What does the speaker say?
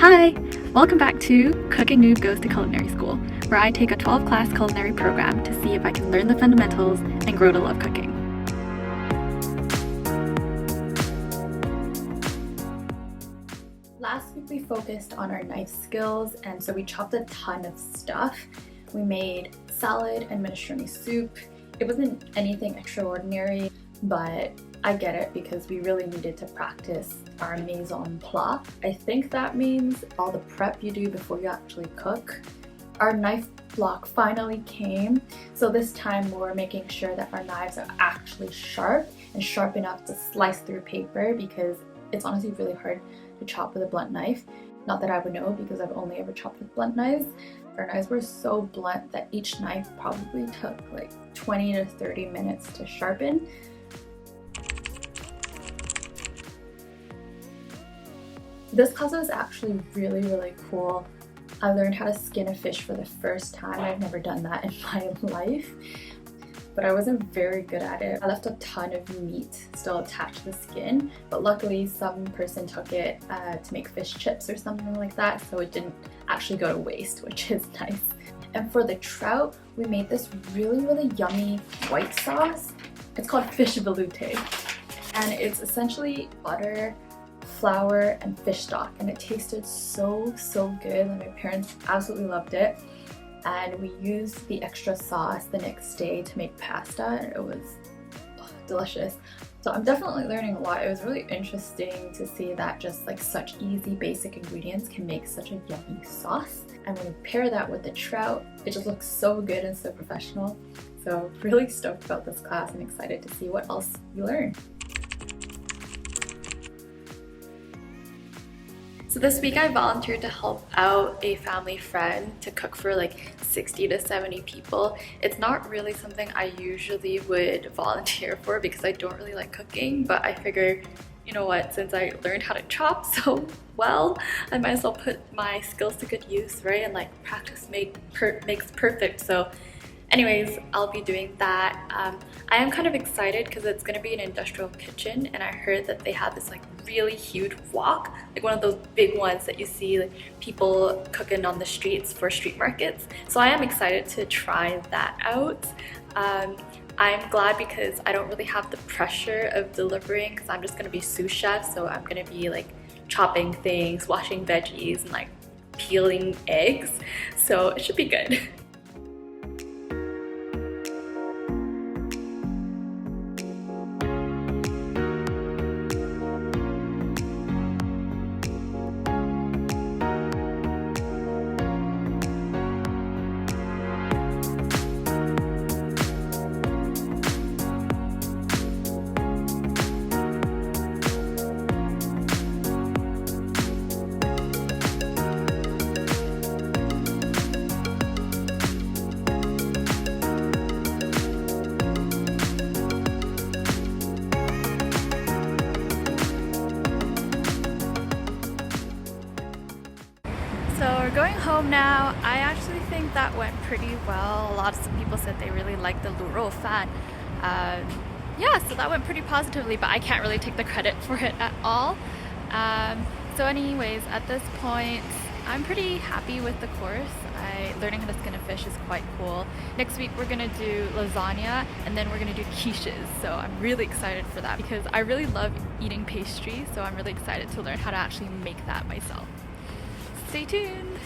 Hi! Welcome back to Cooking Noob Goes to Culinary School, where I take a 12-class culinary program to see if I can learn the fundamentals and grow to love cooking. Last week we focused on our knife skills, and so we chopped a ton of stuff. We made salad and minestrone soup. It wasn't anything extraordinary, but I get it because we really needed to practice our mise en place. I think that means all the prep you do before you actually cook. Our knife block finally came, so this time we're making sure that our knives are actually sharp and sharp enough to slice through paper, because it's honestly really hard to chop with a blunt knife. Not that I would know, because I've only ever chopped with blunt knives. Our knives were so blunt that each knife probably took like 20 to 30 minutes to sharpen. This class was actually really cool. I learned how to skin a fish for the first time. I've never done that in my life, but I wasn't very good at it. I left a ton of meat still attached to the skin, but luckily some person took it to make fish chips or something like that, so it didn't actually go to waste, which is nice. And for the trout, we made this really yummy white sauce. It's called fish velouté, and it's essentially butter, flour, and fish stock, and it tasted so good, and my parents absolutely loved it. And we used the extra sauce the next day to make pasta, and it was delicious. So I'm definitely learning a lot. It was really interesting to see that just like such easy basic ingredients can make such a yummy sauce. And when you pair that with the trout, it just looks so good and so professional. So really stoked about this class and excited to see what else you learn. So this week I volunteered to help out a family friend to cook for like 60 to 70 people. It's not really something I usually would volunteer for because I don't really like cooking, but I figured, you know what, since I learned how to chop so well, I might as well put my skills to good use, right? And like practice makes perfect. So anyways, I'll be doing that. I am kind of excited because it's going to be an industrial kitchen, and I heard that they have this like really huge wok, like one of those big ones that you see like people cooking on the streets for street markets. So I am excited to try that out. I'm glad because I don't really have the pressure of delivering, because I'm just going to be sous chef, so I'm going to be like chopping things, washing veggies, and like peeling eggs, so it should be good. So we're going home now. I actually think that went pretty well. A lot of people said they really liked the luroufan. Yeah, so that went pretty positively, but I can't really take the credit for it at all. So anyways, at this point, I'm pretty happy with the course. Learning how to skin a fish is quite cool. Next week we're gonna do lasagna, and then we're gonna do quiches. So I'm really excited for that because I really love eating pastry, so I'm really excited to learn how to actually make that myself. Stay tuned!